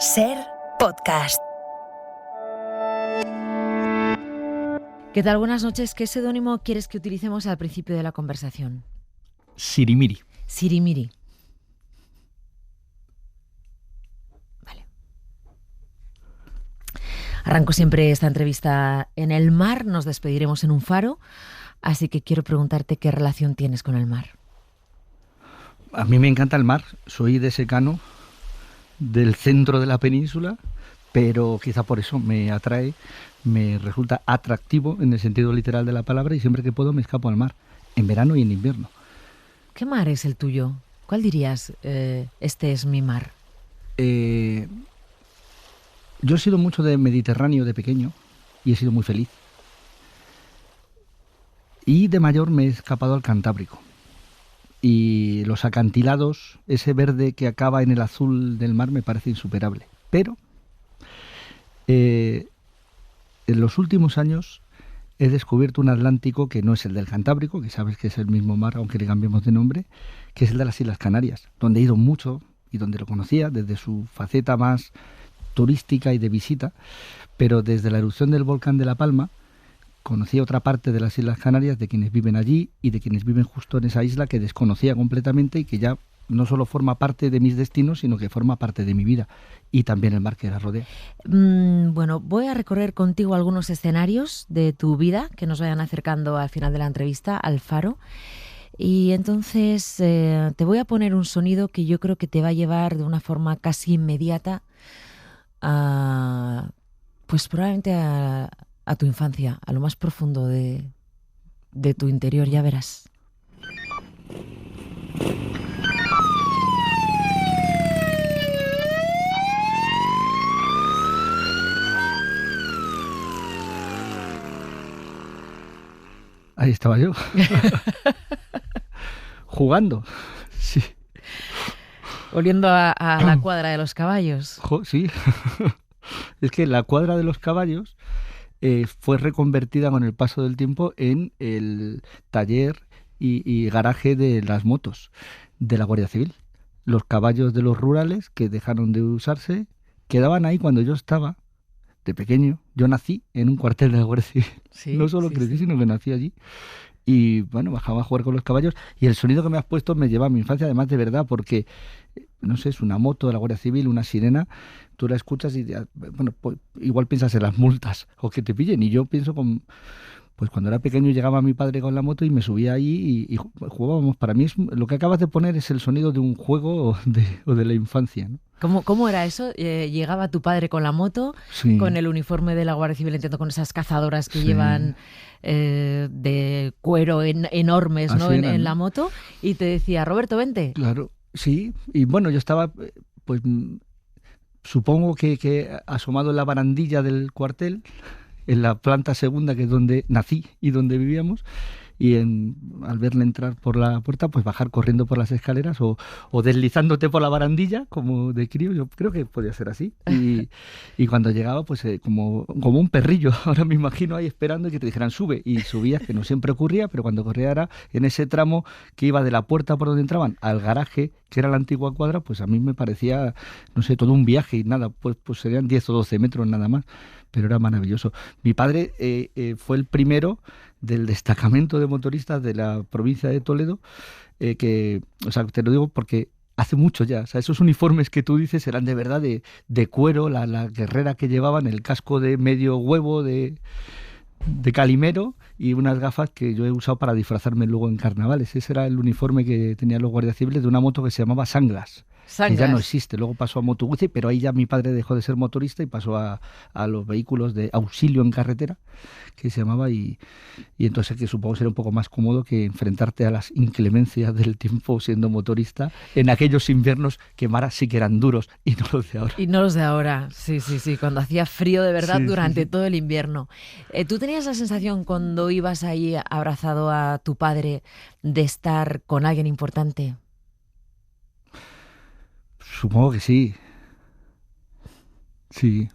Ser podcast. ¿Qué tal? Buenas noches. ¿Qué seudónimo quieres que utilicemos al principio de la conversación? Sirimiri. Sirimiri. Vale. Arranco siempre esta entrevista en el mar. Nos despediremos en un faro. Así que quiero preguntarte qué relación tienes con el mar. A mí me encanta el mar. Soy de secano, del centro de la península, pero quizá por eso me atrae, me resulta atractivo en el sentido literal de la palabra, y siempre que puedo me escapo al mar, en verano y en invierno. ¿Qué mar es el tuyo? ¿Cuál dirías, este es mi mar? Yo he sido mucho de Mediterráneo de pequeño y he sido muy feliz. Y de mayor me he escapado al Cantábrico. Y los acantilados, ese verde que acaba en el azul del mar, me parece insuperable. Pero en los últimos años he descubierto un Atlántico que no es el del Cantábrico, que sabes que es el mismo mar, aunque le cambiemos de nombre, que es el de las Islas Canarias, donde he ido mucho y donde lo conocía desde su faceta más turística y de visita, pero desde la erupción del volcán de La Palma conocí otra parte de las Islas Canarias, de quienes viven allí y de quienes viven justo en esa isla, que desconocía completamente y que ya no solo forma parte de mis destinos, sino que forma parte de mi vida, y también el mar que la rodea. Bueno, voy a recorrer contigo algunos escenarios de tu vida que nos vayan acercando al final de la entrevista al faro. Y entonces te voy a poner un sonido que yo creo que te va a llevar de una forma casi inmediata a, pues probablemente a tu infancia, a lo más profundo de tu interior, ya verás. Ahí estaba yo, jugando, sí. Oliendo a la cuadra de los caballos. Sí, es que la cuadra de los caballos fue reconvertida con el paso del tiempo en el taller y garaje de las motos de la Guardia Civil. Los caballos de los rurales, que dejaron de usarse, quedaban ahí cuando yo estaba de pequeño. Yo nací en un cuartel de la Guardia Civil. Sí, No solo crecí, sino que nací allí. Y bueno, bajaba a jugar con los caballos, y el sonido que me has puesto me lleva a mi infancia, además de verdad, porque, no sé, es una moto de la Guardia Civil, una sirena, tú la escuchas y, bueno, pues, igual piensas en las multas o que te pillen, y yo pienso pues cuando era pequeño llegaba mi padre con la moto y me subía ahí y jugábamos. Para mí lo que acabas de poner es el sonido de un juego o de la infancia, ¿no? ¿Cómo era eso? Llegaba tu padre con la moto, Sí. con el uniforme de la Guardia Civil, entiendo, con esas cazadoras que Sí. llevan de cuero enormes, ¿no? Así en eran, la moto, y te decía, Roberto, vente. Claro, sí. Y bueno, yo estaba, pues supongo que asomado en la barandilla del cuartel, en la planta segunda, que es donde nací y donde vivíamos, y al verle entrar por la puerta, pues bajar corriendo por las escaleras o deslizándote por la barandilla, como de crío. Yo creo que podía ser así. Y cuando llegaba, pues como un perrillo, ahora me imagino ahí esperando y que te dijeran sube, y subías, que no siempre ocurría, pero cuando ocurría era en ese tramo que iba de la puerta por donde entraban al garaje, que era la antigua cuadra. Pues a mí me parecía, no sé, todo un viaje, y nada, pues serían 10 o 12 metros nada más, pero era maravilloso. Mi padre fue el primero del destacamento de motoristas de la provincia de Toledo, o sea, te lo digo porque hace mucho ya. O sea, esos uniformes que tú dices eran de verdad de cuero, la guerrera que llevaban, el casco de medio huevo de calimero, y unas gafas que yo he usado para disfrazarme luego en carnavales. Ese era el uniforme que tenían los guardias civiles, de una moto que se llamaba Sanglas. Que ya no existe. Luego pasó a Moto Guzzi, pero ahí ya mi padre dejó de ser motorista y pasó a los vehículos de auxilio en carretera, que se llamaba, y entonces, que supongo será un poco más cómodo que enfrentarte a las inclemencias del tiempo siendo motorista en aquellos inviernos que Mara sí que eran duros, y no los de ahora. Y no los de ahora, sí, cuando hacía frío de verdad, Sí, durante sí. todo el invierno. ¿Tú tenías la sensación cuando ibas ahí abrazado a tu padre de estar con alguien importante? Supongo que sí. Sí,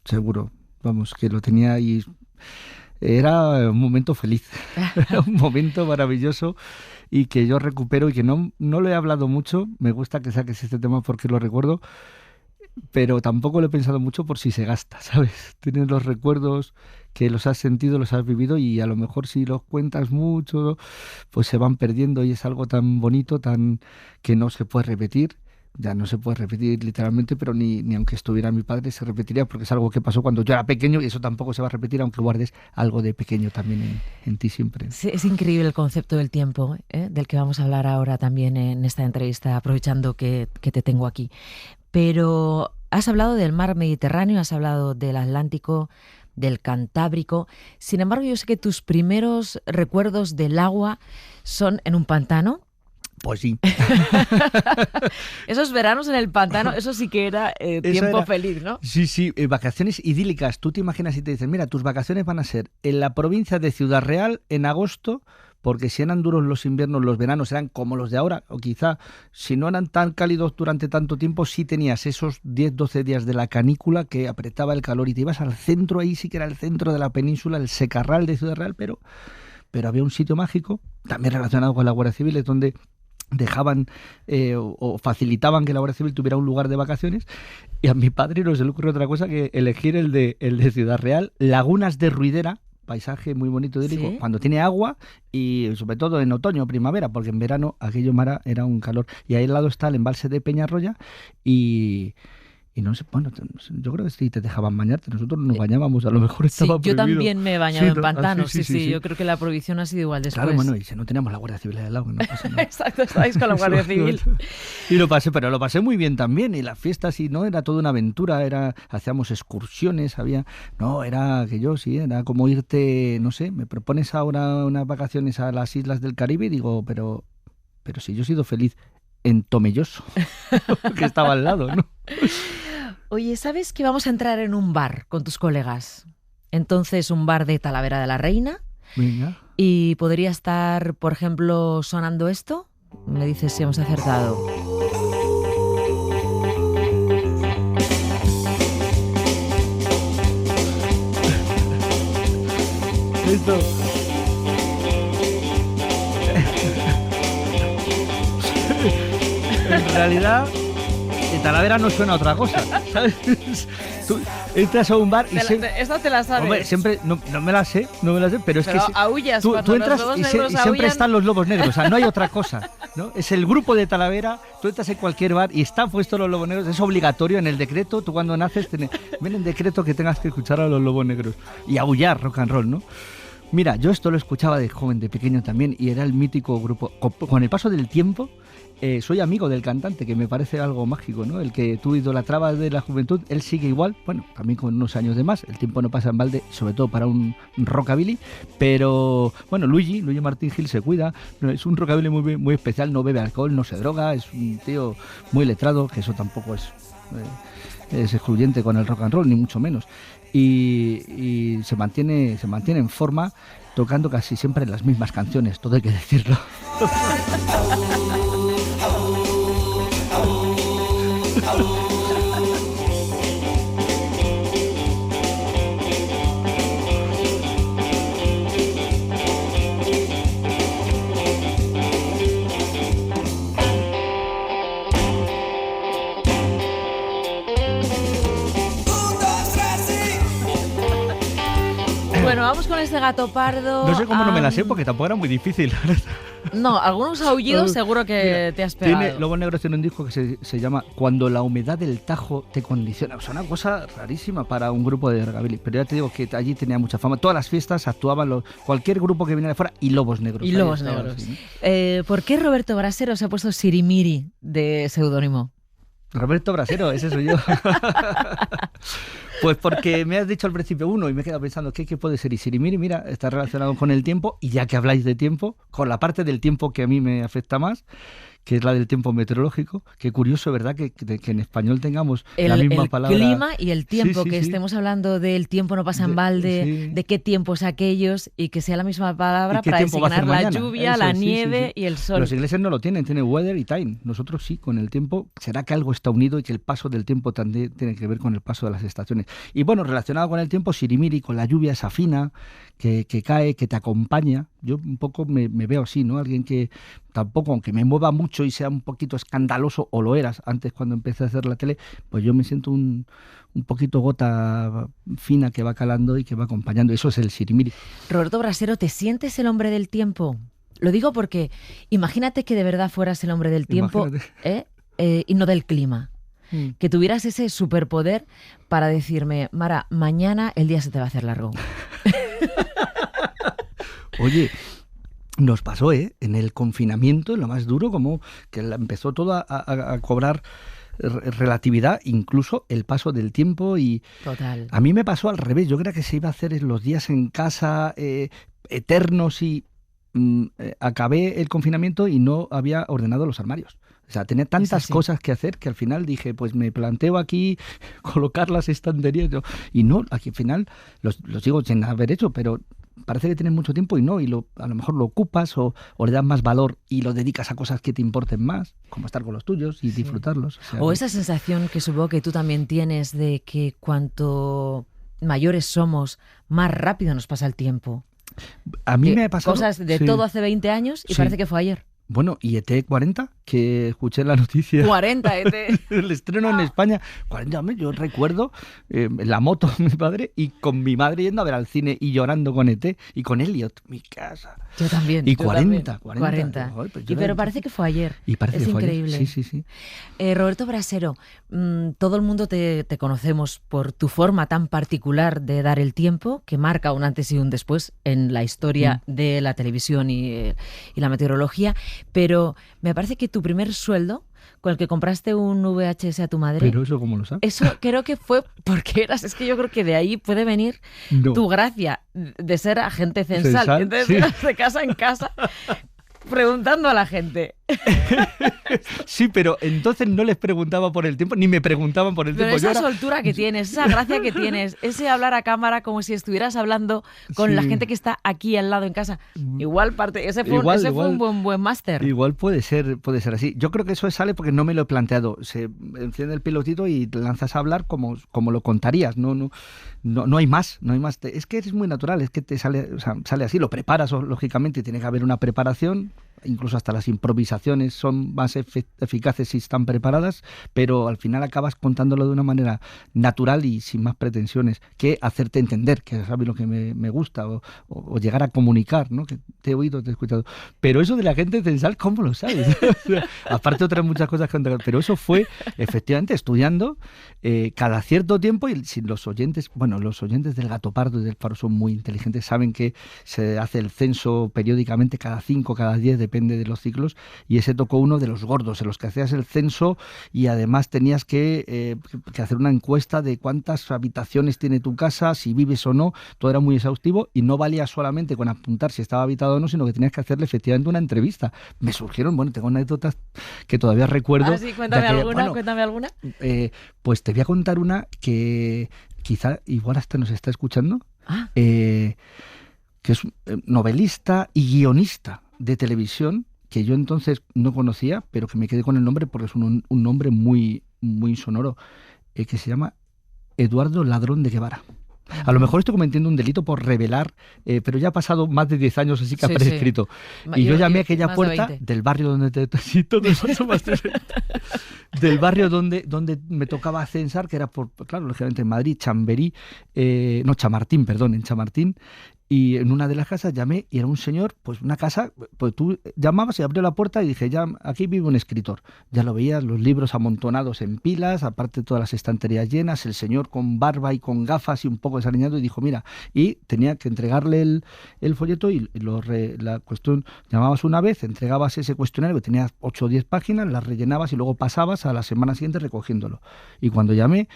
seguro. Vamos, que lo tenía ahí era un momento feliz, era un momento maravilloso y que yo recupero y que no lo he hablado mucho. Me gusta que saques este tema porque lo recuerdo, pero tampoco lo he pensado mucho por si se gasta, ¿sabes? Tienes los recuerdos que los has sentido, los has vivido y a lo mejor si los cuentas mucho, pues se van perdiendo y es algo tan bonito, tan que no se puede repetir. Ya no se puede repetir literalmente, pero ni aunque estuviera mi padre se repetiría porque es algo que pasó cuando yo era pequeño y eso tampoco se va a repetir aunque guardes algo de pequeño también en ti siempre. Sí, es increíble el concepto del tiempo, del que vamos a hablar ahora también en esta entrevista, aprovechando que te tengo aquí. Pero has hablado del mar Mediterráneo, has hablado del Atlántico, del Cantábrico. Sin embargo, yo sé que tus primeros recuerdos del agua son en un pantano. Pues sí. Esos veranos en el pantano, eso sí que era tiempo feliz, ¿no? Sí, vacaciones idílicas. Tú te imaginas y te dicen, mira, tus vacaciones van a ser en la provincia de Ciudad Real en agosto, porque si eran duros los inviernos, los veranos eran como los de ahora, o quizá si no eran tan cálidos durante tanto tiempo, sí tenías esos 10, 12 días de la canícula que apretaba el calor y te ibas al centro, ahí sí que era el centro de la península, el Secarral de Ciudad Real, pero había un sitio mágico, también relacionado con la Guardia Civil, es donde dejaban o facilitaban que la Guardia Civil tuviera un lugar de vacaciones y a mi padre no se le ocurrió otra cosa que elegir el de Ciudad Real, Lagunas de Ruidera, paisaje muy bonito idílico, ¿sí? Cuando tiene agua y sobre todo en otoño o primavera, porque en verano aquello era un calor. Y ahí al lado está el embalse de Peñarroya y no sé, bueno, yo creo que sí te dejaban bañarte, nosotros nos bañábamos, a lo mejor estaba prohibido. Yo también me he bañado en pantanos, sí. Yo creo que la prohibición ha sido igual después. Claro, bueno, y si no teníamos la Guardia Civil al lado, no pasa nada. Exacto, estáis con la Guardia Civil. Y lo pasé muy bien también, y las fiestas, y no era toda una aventura, hacíamos excursiones, era como irte, no sé, me propones ahora unas vacaciones a las islas del Caribe, y digo, pero si yo he sido feliz en Tomelloso, que estaba al lado, ¿no? Oye, ¿sabes que vamos a entrar en un bar con tus colegas? Entonces, un bar de Talavera de la Reina. Venga. Y podría estar, por ejemplo, sonando esto. Me dices si hemos acertado. Esto. En realidad, en Talavera no suena otra cosa, ¿sabes? Tú entras a un bar y esta te la sabes. Hombre, siempre, no me la sé, pero es pero que aúllas tú entras los y negros siempre están los lobos negros, o sea, no hay otra cosa, ¿no? Es el grupo de Talavera, tú entras en cualquier bar y están puestos los lobos negros, es obligatorio en el decreto, tú cuando naces, viene en decreto que tengas que escuchar a los lobos negros y aullar rock and roll, ¿no? Mira, yo esto lo escuchaba de joven, de pequeño también, y era el mítico grupo. Con el paso del tiempo, soy amigo del cantante, que me parece algo mágico, ¿no? El que tú idolatrabas de la juventud, él sigue igual, bueno, también con unos años de más, el tiempo no pasa en balde, sobre todo para un rockabilly, pero bueno, Luigi Martín Gil se cuida, es un rockabilly muy, muy especial, no bebe alcohol, no se droga, es un tío muy letrado, que eso tampoco es excluyente con el rock and roll, ni mucho menos. Y se mantiene en forma, tocando casi siempre las mismas canciones, todo hay que decirlo. Bueno, vamos con este gato pardo. No sé cómo no me la sé porque tampoco era muy difícil. No, algunos aullidos seguro que te has pegado. Lobos Negros tiene un disco que se llama Cuando la humedad del Tajo te condiciona. O sea, una cosa rarísima para un grupo de rockabilly. Pero ya te digo que allí tenía mucha fama. Todas las fiestas actuaban cualquier grupo que viniera de fuera y Lobos Negros. Y Lobos Negros. Así, ¿no? ¿Por qué Roberto Brasero se ha puesto Sirimiri de seudónimo? Roberto Brasero, ese soy yo. Pues porque me has dicho al principio uno y me he quedado pensando ¿qué puede ser? Y Sirimiri, mira, está relacionado con el tiempo, y ya que habláis de tiempo, con la parte del tiempo que a mí me afecta más, que es la del tiempo meteorológico. Qué curioso, ¿verdad? Que en español tengamos la misma palabra. El clima y el tiempo, Sí, que estemos hablando del tiempo no pasa en balde, de qué tiempos aquellos, y que sea la misma palabra para designar la lluvia, la nieve y el sol. Los ingleses no lo tienen weather y time. Nosotros sí, con el tiempo. ¿Será que algo está unido y que el paso del tiempo también tiene que ver con el paso de las estaciones? Y bueno, relacionado con el tiempo, sirimiri, con la lluvia esa fina, que cae, que te acompaña. Yo un poco me veo así, ¿no? Alguien que tampoco, aunque me mueva mucho y sea un poquito escandaloso, o lo eras antes cuando empecé a hacer la tele, pues yo me siento un poquito gota fina que va calando y que va acompañando. Eso es el sirimiri. Roberto Brasero, ¿te sientes el hombre del tiempo? Lo digo porque imagínate que de verdad fueras el hombre del tiempo, y no del clima. Que tuvieras ese superpoder para decirme, Mara, mañana el día se te va a hacer largo. Oye, nos pasó, en el confinamiento, lo más duro, como que empezó todo a cobrar relatividad, incluso el paso del tiempo. Y total. A mí me pasó al revés. Yo creía que se iba a hacer los días en casa eternos y acabé el confinamiento y no había ordenado los armarios. O sea, tenía tantas cosas que hacer que al final dije, pues me planteo aquí colocar las estanterías. Y no, aquí al final los sigo sin haber hecho, pero parece que tienes mucho tiempo y no, y a lo mejor lo ocupas o le das más valor y lo dedicas a cosas que te importen más, como estar con los tuyos y disfrutarlos. O esa sensación que supongo que tú también tienes de que cuanto mayores somos, más rápido nos pasa el tiempo. A mí me ha pasado cosas de todo hace 20 años y parece que fue ayer. Bueno, y ET 40, que escuché la noticia. 40 ET. El estreno en España. 40, yo recuerdo la moto de mi padre y con mi madre yendo a ver al cine y llorando con ET y con Elliot, mi casa. Yo también. Y 40. Ay, pues pero parece que fue ayer. Y parece es que fue increíble. Ayer. Sí. Roberto Brasero, todo el mundo te conocemos por tu forma tan particular de dar el tiempo, que marca un antes y un después en la historia de la televisión y la meteorología. Pero me parece que tu primer sueldo, con el que compraste un VHS a tu madre... ¿Pero eso cómo lo sabes? Eso creo que fue porque es que yo creo que de ahí puede venir tu gracia de ser agente censal. Entonces, de casa en casa, preguntando a la gente. Sí, pero entonces no les preguntaba por el tiempo, ni me preguntaban por el tiempo. Pero esa soltura que tienes, esa gracia que tienes, ese hablar a cámara como si estuvieras hablando con la gente que está aquí al lado en casa. Ese fue un buen máster. Igual puede ser así. Yo creo que eso sale porque no me lo he planteado. Se enciende el pilotito y te lanzas a hablar como lo contarías. No hay más. Es que eres muy natural, es que te sale así, lo preparas lógicamente, tiene que haber una preparación. Incluso hasta las improvisaciones son más eficaces si están preparadas, pero al final acabas contándolo de una manera natural y sin más pretensiones que hacerte entender, que sabes lo que me gusta, o llegar a comunicar, ¿no? Que te he oído, te he escuchado. Pero eso de la gente censal, ¿cómo lo sabes? Aparte otras muchas cosas que han. Pero eso fue efectivamente estudiando cada cierto tiempo, y si los oyentes del Gato Pardo y del Faro son muy inteligentes, saben que se hace el censo periódicamente cada 5, cada 10, depende de los ciclos, y ese tocó uno de los gordos, en los que hacías el censo y además tenías que hacer una encuesta de cuántas habitaciones tiene tu casa, si vives o no, todo era muy exhaustivo y no valía solamente con apuntar si estaba habitado o no, sino que tenías que hacerle efectivamente una entrevista. Me surgieron, tengo anécdotas que todavía recuerdo. Sí, cuéntame alguna. Pues te voy a contar una que quizá igual hasta nos está escuchando, que es novelista y guionista de televisión, que yo entonces no conocía, pero que me quedé con el nombre porque es un nombre muy, muy sonoro, que se llama Eduardo Ladrón de Guevara. A lo mejor estoy cometiendo un delito por revelar, pero ya ha pasado más de 10 años, así que ha prescrito. Y yo llamé a aquella puerta del barrio donde sí, todo eso más del barrio donde me tocaba censar, que era claro, lógicamente en Madrid, en Chamartín. Y en una de las casas llamé y era un señor, pues una casa, pues tú llamabas y abrió la puerta y dije, ya aquí vive un escritor. Ya lo veías, los libros amontonados en pilas, aparte todas las estanterías llenas, el señor con barba y con gafas y un poco desaliñado, y dijo, mira, y tenía que entregarle el folleto y la cuestión, llamabas una vez, entregabas ese cuestionario que tenía 8 o 10 páginas, las rellenabas y luego pasabas a la semana siguiente recogiéndolo. Y cuando llamé,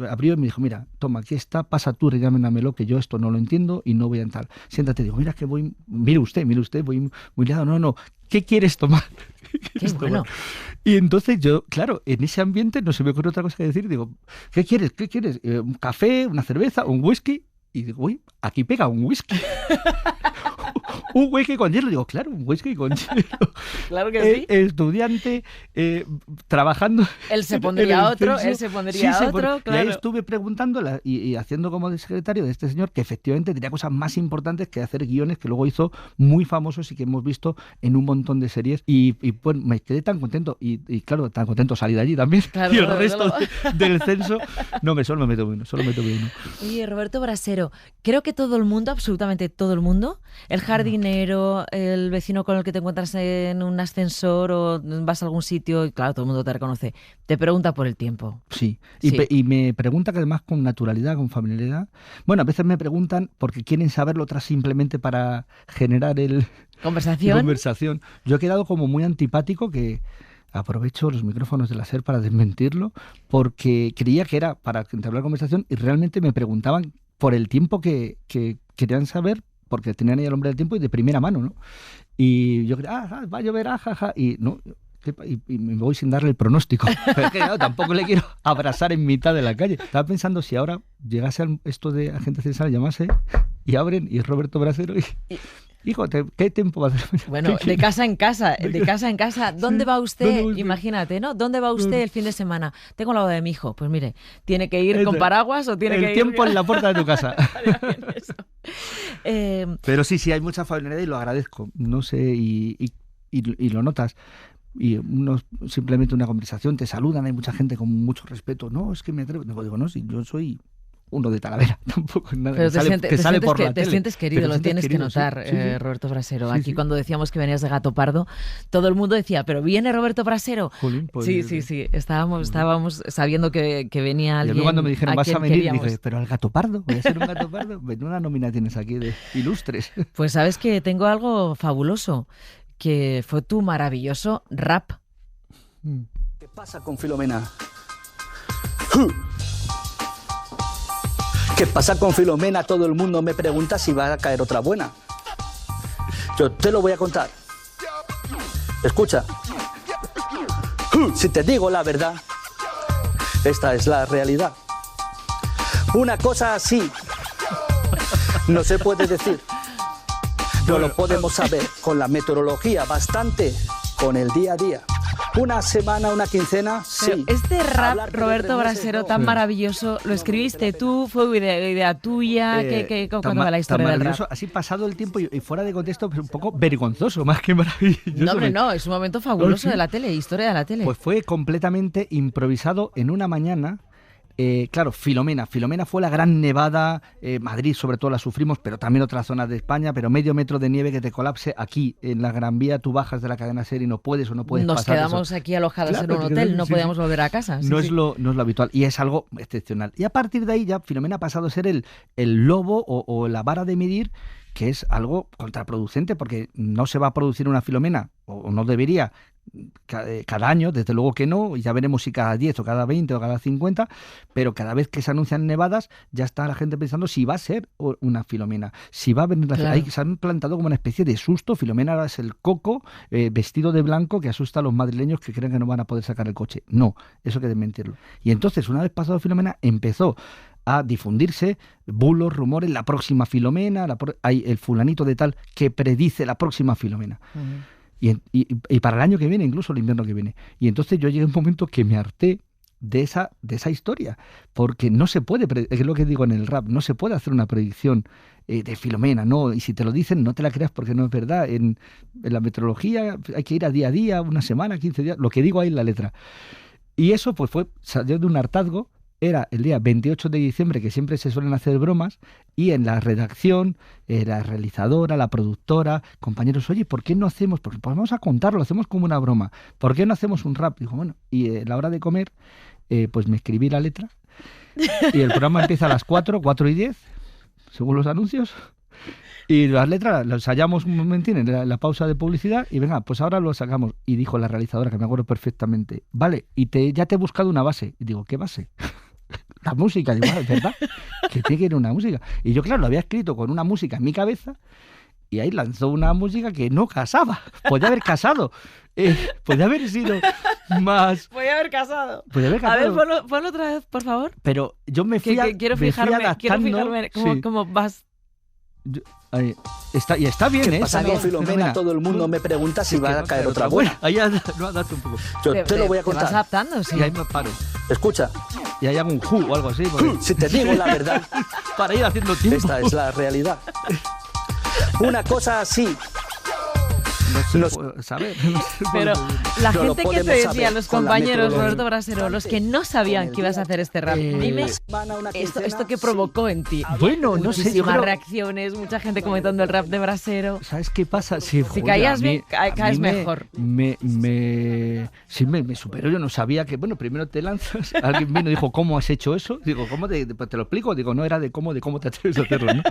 abrió y me dijo, mira, toma, aquí está, pasa tú, rellénamelo, que yo esto no lo entiendo y no voy a entrar. Siéntate, digo, mira que voy, mire usted, voy muy liado. No, ¿qué quieres tomar? Qué bueno. Y entonces yo, claro, en ese ambiente no se me ocurre otra cosa que decir. Digo, ¿qué quieres? ¿Un café, una cerveza, un whisky? Y digo, uy, aquí pega un whisky. Un whisky con hielo. Digo, claro, un whisky con hielo. Claro que sí. Estudiante, trabajando. Él se pondría otro, claro. Y ahí estuve preguntando y haciendo como de secretario de este señor, que efectivamente tenía cosas más importantes que hacer guiones que luego hizo muy famosos y que hemos visto en un montón de series. Y bueno, me quedé tan contento. Y claro, tan contento salí de allí también. Claro, y el resto del censo, solo me meto uno. Oye, Roberto Brasero, creo que todo el mundo, absolutamente todo el mundo, el jardinero, el vecino con el que te encuentras en un ascensor o vas a algún sitio y claro, todo el mundo te reconoce, te pregunta por el tiempo. Sí, y me pregunta que además con naturalidad, con familiaridad. Bueno, a veces me preguntan porque quieren saberlo, otras simplemente para generar conversación. Yo he quedado como muy antipático, que aprovecho los micrófonos de la SER para desmentirlo, porque creía que era para entablar conversación y realmente me preguntaban por el tiempo que querían saber, porque tenían ahí el hombre del tiempo y de primera mano, ¿no? Y yo creía, va a llover, jaja, y no, y me voy sin darle el pronóstico. Pero es que no, tampoco le quiero abrazar en mitad de la calle. Estaba pensando si ahora llegase esto de Agente Censal, llamase y abren y es Roberto Brasero y hijo, ¿qué tiempo va a hacer? Bueno, de casa en casa. ¿Dónde va usted? Imagínate, ¿no? ¿Dónde va usted el fin de semana? Tengo la boda de mi hijo. Pues mire, ¿tiene que ir con paraguas o tiene que ir...? El tiempo en la puerta de tu casa. Pero sí, hay mucha familiaridad y lo agradezco. No sé, y lo notas. Y simplemente una conversación, te saludan, hay mucha gente con mucho respeto. No, es que me atrevo. Digo, no, si yo soy uno de Talavera, tampoco es nada. Pero te sientes querido, pero lo tienes que notar, sí. Roberto Brasero. Aquí cuando decíamos que venías de Gato Pardo, todo el mundo decía, pero ¿viene Roberto Brasero? Jolín, pues, sí. Estábamos sabiendo que venía alguien. Y a mí cuando me dijeron, vas a venir, queríamos. dije, pero al Gato Pardo, voy a ser un Gato Pardo. Menuda nómina tienes aquí de ilustres. Pues sabes que tengo algo fabuloso, que fue tu maravilloso rap. ¿Qué pasa con Filomena? ¿Qué pasa con Filomena? Todo el mundo me pregunta si va a caer otra buena. Yo te lo voy a contar. Escucha. Si te digo la verdad, esta es la realidad. Una cosa así no se puede decir. No lo podemos saber con la meteorología, bastante con el día a día. Una semana, una quincena, sí. Pero este rap, Roberto Brasero, tan maravilloso, ¿lo escribiste tú? ¿Fue idea tuya? ¿Cuándo va la historia del rap? Así pasado el tiempo y fuera de contexto, pues un poco vergonzoso, más que maravilloso. No, hombre, no, es un momento fabuloso de la tele, historia de la tele. Pues fue completamente improvisado en una mañana. Claro, Filomena fue la gran nevada, Madrid sobre todo la sufrimos, pero también otras zonas de España, pero medio metro de nieve que te colapse aquí en la Gran Vía, tú bajas de la cadena SER y no puedes pasar. Nos quedamos aquí alojados en un hotel, no podíamos volver a casa. No es lo habitual y es algo excepcional. Y a partir de ahí ya Filomena ha pasado a ser el lobo o la vara de medir, que es algo contraproducente porque no se va a producir una Filomena, o no debería, cada año, desde luego que no, y ya veremos si cada 10 o cada 20 o cada 50, pero cada vez que se anuncian nevadas ya está la gente pensando si va a ser una Filomena, si va a venir la claro. Se han plantado como una especie de susto. Filomena ahora es el coco vestido de blanco que asusta a los madrileños que creen que no van a poder sacar el coche. No, eso hay que desmentirlo. Y entonces, una vez pasado Filomena, empezó a difundirse bulos, rumores, la próxima Filomena, hay el fulanito de tal que predice la próxima Filomena. Uh-huh. Y para el año que viene, incluso el invierno que viene. Y entonces yo llegué a un momento que me harté de esa historia, porque no se puede, es lo que digo en el rap, no se puede hacer una predicción de Filomena, ¿no? Y si te lo dicen, no te la creas porque no es verdad. En la meteorología hay que ir a día, una semana, 15 días, lo que digo ahí en la letra. Y eso pues salió de un hartazgo. Era el día 28 de diciembre, que siempre se suelen hacer bromas, y en la redacción, la realizadora, la productora, compañeros, oye, ¿por qué no hacemos? Pues vamos a contarlo, hacemos como una broma. ¿Por qué no hacemos un rap? Dijo, bueno, y a la hora de comer, pues me escribí la letra, y el programa empieza a las 4:10, según los anuncios, y las letras las ensayamos un momentín en la pausa de publicidad, y venga, pues ahora lo sacamos. Y dijo la realizadora, que me acuerdo perfectamente, vale, y ya te he buscado una base. Y digo, ¿qué base? la música, digo, es verdad, que tiene que ir una música. Y yo, claro, lo había escrito con una música en mi cabeza y ahí lanzó una música que no casaba. Podía haber casado. Podía haber sido más... Podía haber casado. Podía haber A ver, casado. ponlo otra vez, por favor. Pero yo me fui, Quiero me fui fijarme adaptando. cómo vas. Ahí está, y está bien, ¿Qué ¿eh? pasa, Está bien, Filomena? fenomenal. Todo el mundo me pregunta si Sí, que va a caer otra buena. Ahí no, date un poco. Yo te lo voy a Te vas contar. adaptando, sí. Y ahí me paro. Escucha, Y ahí hago un ju o algo así. porque- si te digo la verdad, para ir haciendo tiempo. esta es la realidad. Una cosa así. No sé, Los- puedo saber. Pero la No lo gente que te podemos decía, saber los con la compañeros, metodología. Roberto Brasero, los que no sabían que ibas a hacer este rap, dime Van a una esto quincena, que sí. provocó en ti. Bueno, no sé, yo Muchísimas creo... reacciones, mucha gente comentando el rap de Brasero. ¿Sabes qué pasa? Sí, joder, caías a mí- bien, a caes mí mejor. Sí, me superó. Yo no sabía que... Bueno, primero te lanzas. Alguien vino y dijo, ¿cómo has hecho eso? Digo, ¿cómo pues te lo explico? Digo, no era de cómo te atreves a hacerlo, ¿no?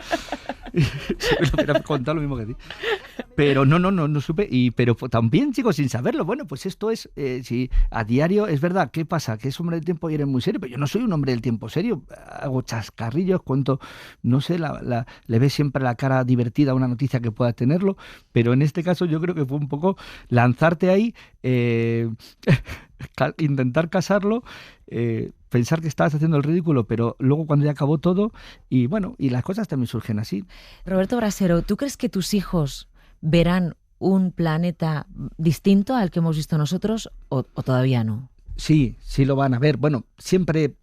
Lo hubiera contado lo mismo que a ti. Pero no supe. Pero también, chicos, sin saberlo. Bueno, pues esto es... si a diario, es verdad, ¿qué pasa? Que es hombre del tiempo y eres muy serio. Pero yo no soy un hombre del tiempo serio. Hago chascarrillos, cuento... No sé, le ves siempre la cara divertida a una noticia que pueda tenerlo. Pero en este caso yo creo que fue un poco lanzarte ahí, intentar casarlo, pensar que estabas haciendo el ridículo, pero luego cuando ya acabó todo, y bueno, y las cosas también surgen así. Roberto Brasero, ¿tú crees que tus hijos verán un planeta distinto al que hemos visto nosotros o todavía no? Sí lo van a ver. Bueno, siempre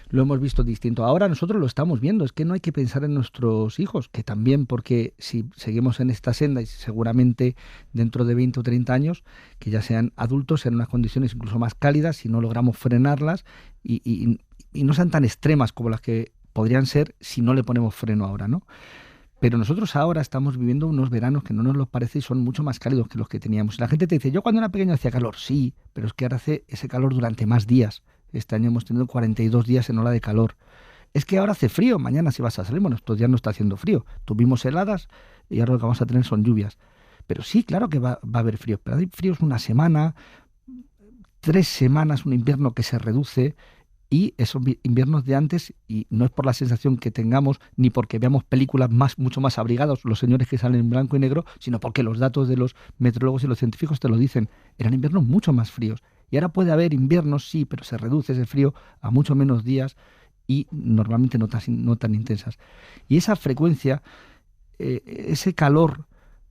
lo hemos visto distinto. Ahora nosotros lo estamos viendo. Es que no hay que pensar en nuestros hijos, que también, porque si seguimos en esta senda y seguramente dentro de 20 o 30 años, que ya sean adultos, en unas condiciones incluso más cálidas, si no logramos frenarlas y no sean tan extremas como las que podrían ser si no le ponemos freno ahora, ¿no? Pero nosotros ahora estamos viviendo unos veranos que no nos los parece y son mucho más cálidos que los que teníamos. La gente te dice, yo cuando era pequeño hacía calor. Sí, pero es que ahora hace ese calor durante más días. Este año hemos tenido 42 días en ola de calor. Es que ahora hace frío, mañana si vas a salir, bueno, estos días no está haciendo frío. Tuvimos heladas y ahora lo que vamos a tener son lluvias. Pero sí, claro que va a haber frío. Pero hay fríos una semana, 3 semanas, un invierno que se reduce. Y esos inviernos de antes, y no es por la sensación que tengamos, ni porque veamos películas mucho más abrigados, los señores que salen en blanco y negro, sino porque los datos de los meteorólogos y los científicos te lo dicen. Eran inviernos mucho más fríos. Y ahora puede haber inviernos, sí, pero se reduce ese frío a mucho menos días y normalmente no tan intensas. Y esa frecuencia, ese calor,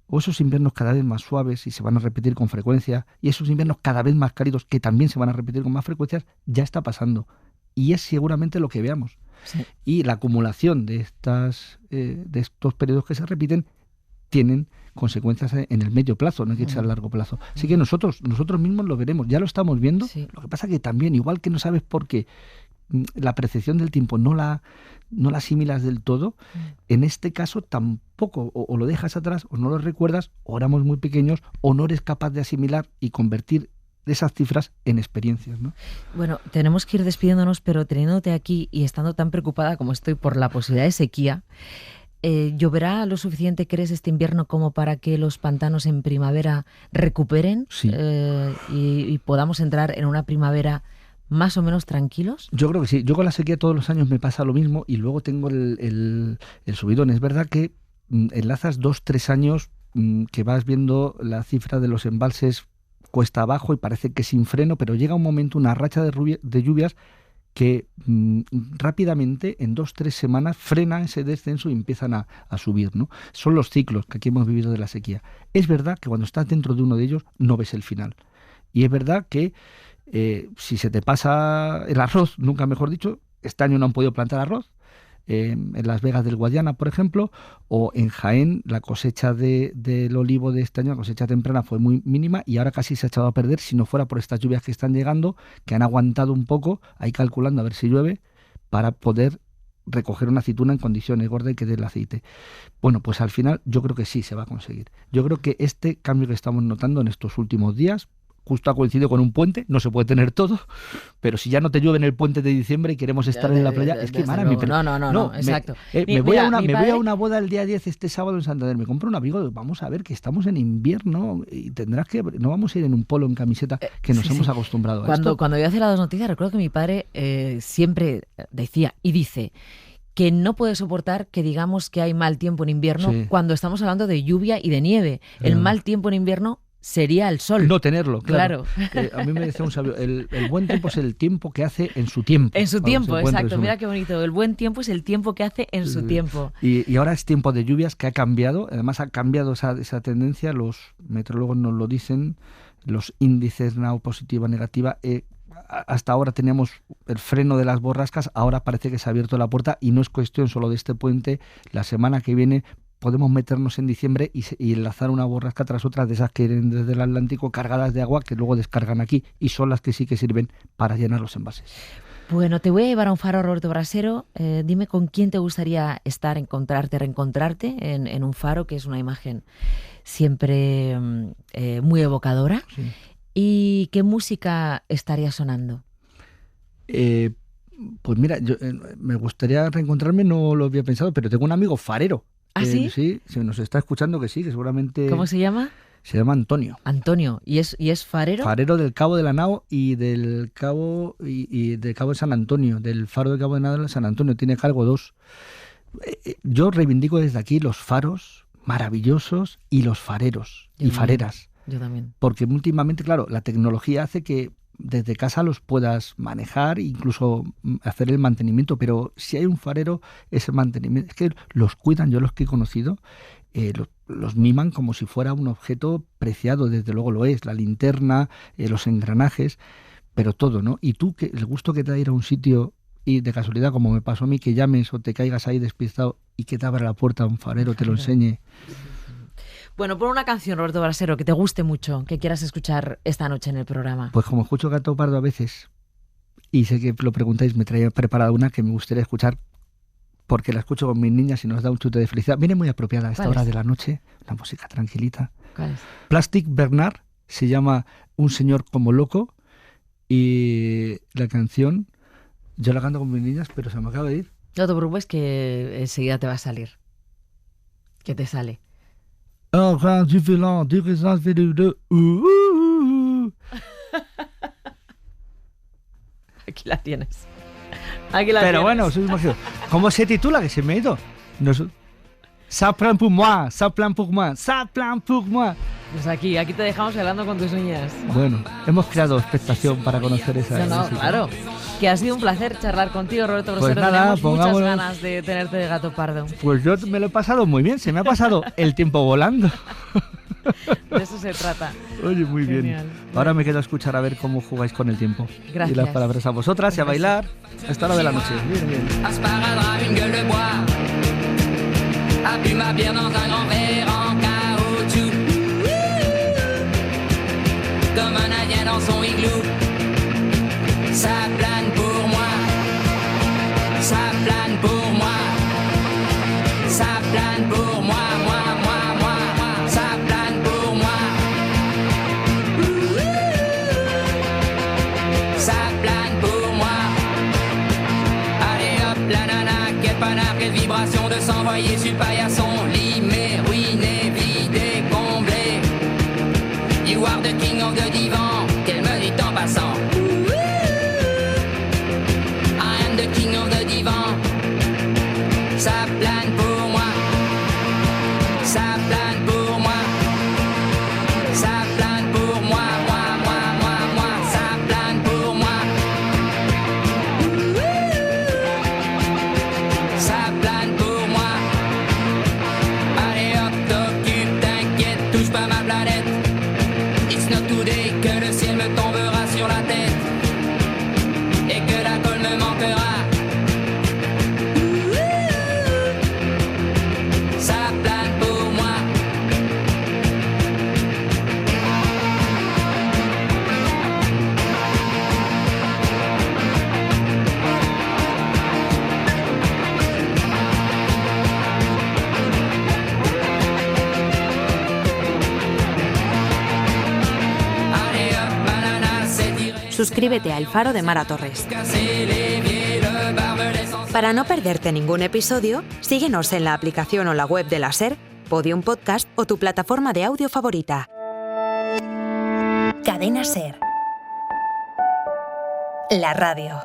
o esos inviernos cada vez más suaves y se van a repetir con frecuencia, y esos inviernos cada vez más cálidos que también se van a repetir con más frecuencias, ya está pasando. Y es seguramente lo que veamos. Sí. Y la acumulación de estos periodos que se repiten tienen consecuencias en el medio plazo, no hay que irse al largo plazo. Así que nosotros mismos lo veremos, ya lo estamos viendo. Sí. Lo que pasa que también, igual que no sabes por qué la percepción del tiempo no la asimilas del todo, en este caso tampoco, o lo dejas atrás, o no lo recuerdas, o éramos muy pequeños, o no eres capaz de asimilar y convertir esas cifras en experiencias, ¿no? Bueno, tenemos que ir despidiéndonos, pero teniéndote aquí y estando tan preocupada como estoy por la posibilidad de sequía, ¿lloverá lo suficiente, crees, este invierno como para que los pantanos en primavera recuperen? Sí. Y podamos entrar en una primavera más o menos tranquilos? Yo creo que sí. Yo con la sequía todos los años me pasa lo mismo y luego tengo el subidón. Es verdad que enlazas 2-3 años que vas viendo la cifra de los embalses cuesta abajo y parece que sin freno, pero llega un momento, una racha de lluvias que rápidamente, en 2-3 semanas, frenan ese descenso y empiezan a subir, ¿no? Son los ciclos que aquí hemos vivido de la sequía. Es verdad que cuando estás dentro de uno de ellos no ves el final. Y es verdad que si se te pasa el arroz, nunca mejor dicho, este año no han podido plantar arroz, en Las Vegas del Guadiana, por ejemplo, o en Jaén, la cosecha del olivo de este año, la cosecha temprana fue muy mínima y ahora casi se ha echado a perder si no fuera por estas lluvias que están llegando, que han aguantado un poco, ahí calculando a ver si llueve, para poder recoger una aceituna en condiciones gordas y que dé el aceite. Bueno, pues al final yo creo que sí se va a conseguir. Yo creo que este cambio que estamos notando en estos últimos días, justo ha coincidido con un puente, no se puede tener todo, pero si ya no te llueve en el puente de diciembre y queremos estar en la playa, es que Mara, no, exacto. Me voy a una boda el día 10 este sábado en Santander, me compro un abrigo, vamos a ver que estamos en invierno y no vamos a ir en un polo, en camiseta, que nos hemos acostumbrado a esto. Cuando yo hacía las 2 noticias, recuerdo que mi padre siempre decía y dice que no puede soportar que digamos que hay mal tiempo en invierno cuando estamos hablando de lluvia y de nieve. El mal tiempo en invierno sería el sol. No tenerlo, claro. A mí me decía un sabio, el buen tiempo es el tiempo que hace en su tiempo. En su tiempo, exacto. Mira qué bonito. El buen tiempo es el tiempo que hace en su tiempo. Y ahora es tiempo de lluvias que ha cambiado. Además ha cambiado esa tendencia. Los meteorólogos nos lo dicen. Los índices NAO positiva, negativa. Hasta ahora teníamos el freno de las borrascas. Ahora parece que se ha abierto la puerta y no es cuestión solo de este puente. La semana que viene podemos meternos en diciembre y enlazar una borrasca tras otra de esas que vienen desde el Atlántico cargadas de agua que luego descargan aquí y son las que sí que sirven para llenar los envases. Bueno, te voy a llevar a un faro, Roberto Brasero. Dime con quién te gustaría estar, reencontrarte en un faro, que es una imagen siempre muy evocadora. Sí. ¿Y qué música estaría sonando? Pues mira, yo me gustaría reencontrarme, no lo había pensado, pero tengo un amigo farero. ¿Ah, sí? Sí, se nos está escuchando que sí, que seguramente... ¿Cómo se llama? Se llama Antonio. Antonio, ¿y es farero? Farero del Cabo de la Nao y del Cabo y del Cabo de San Antonio, del faro del Cabo de la Nao de San Antonio, tiene cargo 2. Yo reivindico desde aquí los faros maravillosos y los fareros y fareras. Yo también. Porque últimamente, claro, la tecnología hace que desde casa los puedas manejar e incluso hacer el mantenimiento, pero si hay un farero, ese mantenimiento, es que los cuidan, yo los que he conocido, los miman como si fuera un objeto preciado, desde luego lo es, la linterna, los engranajes, pero todo, ¿no? Y tú, el gusto que te da ir a un sitio y de casualidad, como me pasó a mí, que llames o te caigas ahí despistado y que te abra la puerta un farero, te lo enseñe. Bueno, pon una canción, Roberto Brasero, que te guste mucho, que quieras escuchar esta noche en el programa. Pues como escucho Gato Pardo a veces, y sé que lo preguntáis, me traía preparada una que me gustaría escuchar, porque la escucho con mis niñas y nos da un chute de felicidad. Viene muy apropiada a esta hora de la noche, una música tranquilita. ¿Cuál es? Plastic Bernard, se llama Un señor como loco, y la canción, yo la canto con mis niñas, pero se me acaba de ir. No te preocupes que enseguida te va a salir. ¿Qué te sale? Aquí la tienes. Pero bueno, ¿cómo se titula? Que se me ha ido. Ça plan pour moi, ça plan pour moi, ça plan pour moi. Pues aquí te dejamos hablando con tus niñas. Bueno, hemos creado expectación para conocer esa. No, claro. Que ha sido un placer charlar contigo, Roberto Brasero. Pues nada, tenemos muchas ganas de tenerte de Gato Pardo. Pues yo me lo he pasado muy bien, se me ha pasado el tiempo volando. De eso se trata. Oye, muy Genial. bien. Ahora me quedo a escuchar a ver cómo jugáis con el tiempo. Gracias. Y las palabras a vosotras y a bailar a esta hora de la noche. Bien, bien. A bu ma bière dans un grand verre en caoutchouc, comme un indien dans son igloo. Ça plane pour moi, ça plane pour moi, ça plane pour moi, moi, ça plane pour moi. Ça plane pour moi. Allez hop, la nana, quel panard, quelle vibration de s'envoyer sur le paillasson. Limé, ruiné, vidé, comblé. You are the king of the divan, qu'elle me dit en passant. I am the king of the divan. Ça plane pour moi, ça plane pour moi, ça plane pour moi, moi, ça plane pour moi. Ça plane pour moi. Allez hop, t'occupe, t'inquiète, touche pas ma planète. It's not today que le ciel me tombera sur la tête et que la colle me manquera. suscríbete a El Faro de Mara Torres. Para no perderte ningún episodio, síguenos en la aplicación o la web de la SER, Podium Podcast o tu plataforma de audio favorita. Cadena SER. La radio.